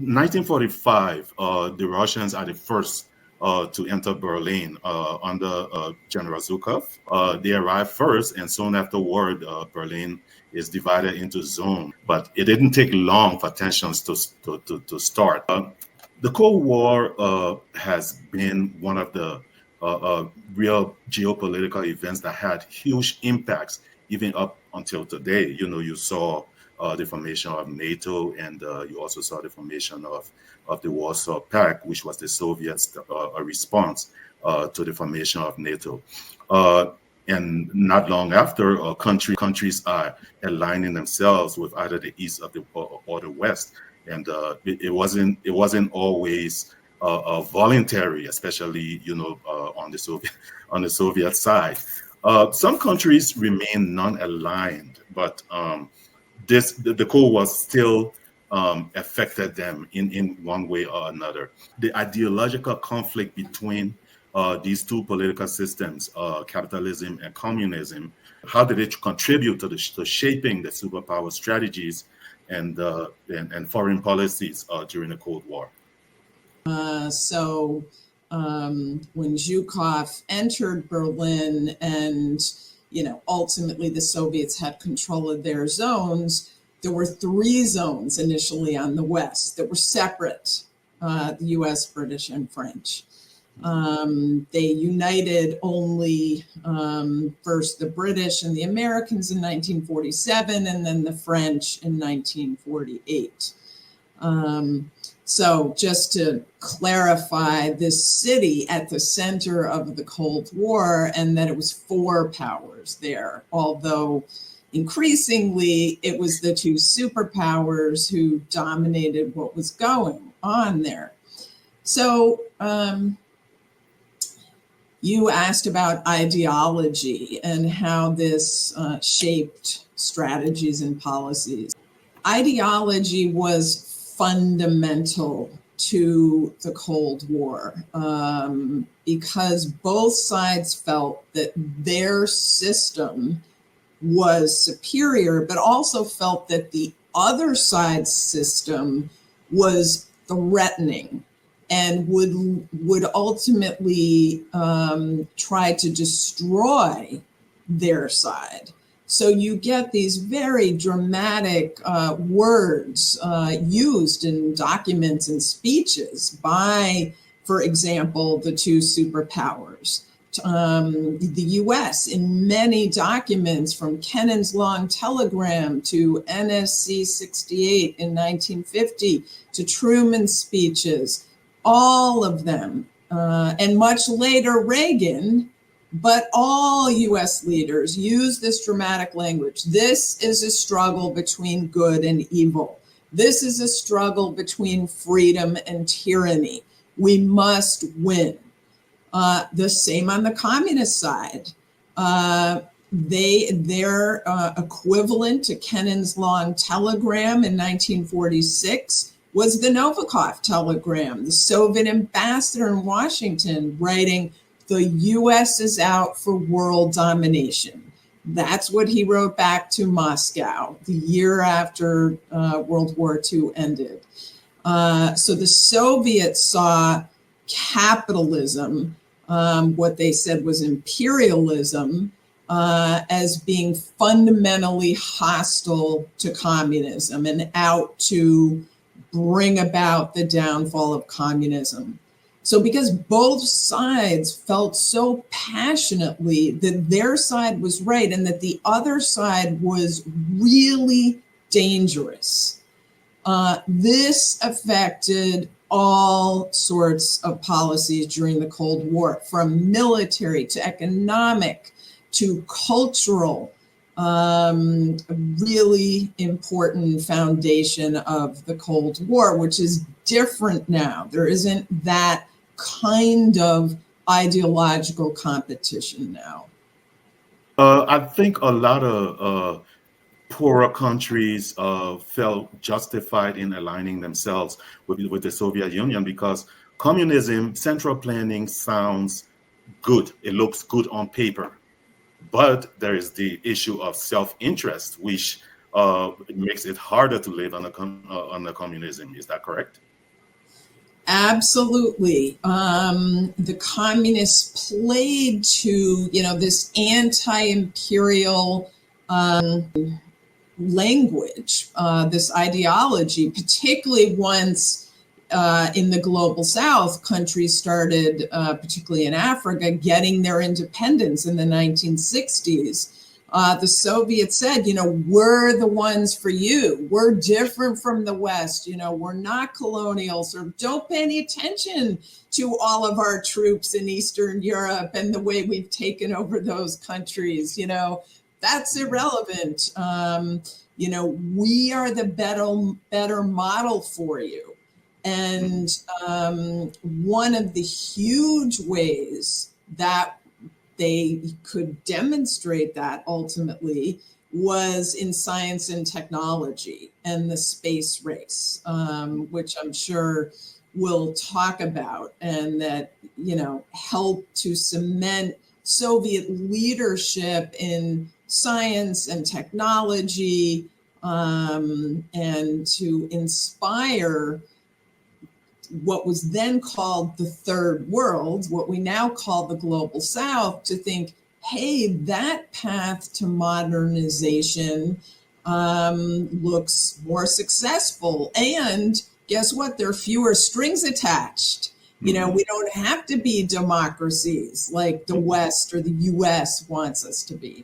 1945, the Russians are the first to enter Berlin under General Zhukov. They arrived first, and soon afterward, Berlin is divided into zones. But it didn't take long for tensions to start. The Cold War has been one of the real geopolitical events that had huge impacts even up until today. You saw the formation of NATO, and you also saw the formation of the Warsaw Pact, which was the Soviets' response to the formation of NATO. And not long after, countries are aligning themselves with either the East or the West, and it wasn't always voluntary, especially on the Soviet side. Some countries remain non-aligned, but the Cold War still affected them in one way or another. The ideological conflict between these two political systems, capitalism and communism, how did it contribute to shaping the superpower strategies and foreign policies during the Cold War? So when Zhukov entered Berlin and ultimately the Soviets had control of their zones, there were 3 zones initially on the West that were separate, the US, British, and French. They united only first the British and the Americans in 1947, and then the French in 1948. So just to clarify, this city at the center of the Cold War, and that it was 4 powers there, although increasingly it was the 2 superpowers who dominated what was going on there. So you asked about ideology and how this shaped strategies and policies. Ideology was fundamental to the Cold War because both sides felt that their system was superior, but also felt that the other side's system was threatening and would ultimately try to destroy their side. So you get these very dramatic words used in documents and speeches by, for example, the 2 superpowers. The US, in many documents, from Kennan's Long Telegram to NSC 68 in 1950 to Truman's speeches, all of them, and much later Reagan, but all US leaders use this dramatic language. This is a struggle between good and evil. This is a struggle between freedom and tyranny. We must win. The same on the communist side. Their equivalent to Kennan's Long Telegram in 1946 was the Novikov Telegram, the Soviet ambassador in Washington writing, "The US is out for world domination." That's what he wrote back to Moscow the year after World War II ended. So the Soviets saw capitalism, what they said was imperialism, as being fundamentally hostile to communism and out to bring about the downfall of communism. So because both sides felt so passionately that their side was right and that the other side was really dangerous, this affected all sorts of policies during the Cold War, from military to economic to cultural, really important foundation of the Cold War, which is different now. There isn't that kind of ideological competition now. I think a lot of poorer countries felt justified in aligning themselves with the Soviet Union because communism, central planning sounds good. It looks good on paper. But there is the issue of self-interest, which makes it harder to live under communism. Is that correct? Absolutely. The communists played to, this anti-imperial language, this ideology, particularly once in the global South, countries started, particularly in Africa, getting their independence in the 1960s. The Soviets said, we're the ones for you. We're different from the West. We're not colonial. So don't pay any attention to all of our troops in Eastern Europe and the way we've taken over those countries. That's irrelevant. We are the better model for you. And one of the huge ways that they could demonstrate that ultimately was in science and technology and the space race, which I'm sure we'll talk about, and that, helped to cement Soviet leadership in science and technology, and to inspire what was then called the third world, what we now call the global South, to think, hey, that path to modernization looks more successful. And guess what? There are fewer strings attached. We don't have to be democracies like the West or the US wants us to be.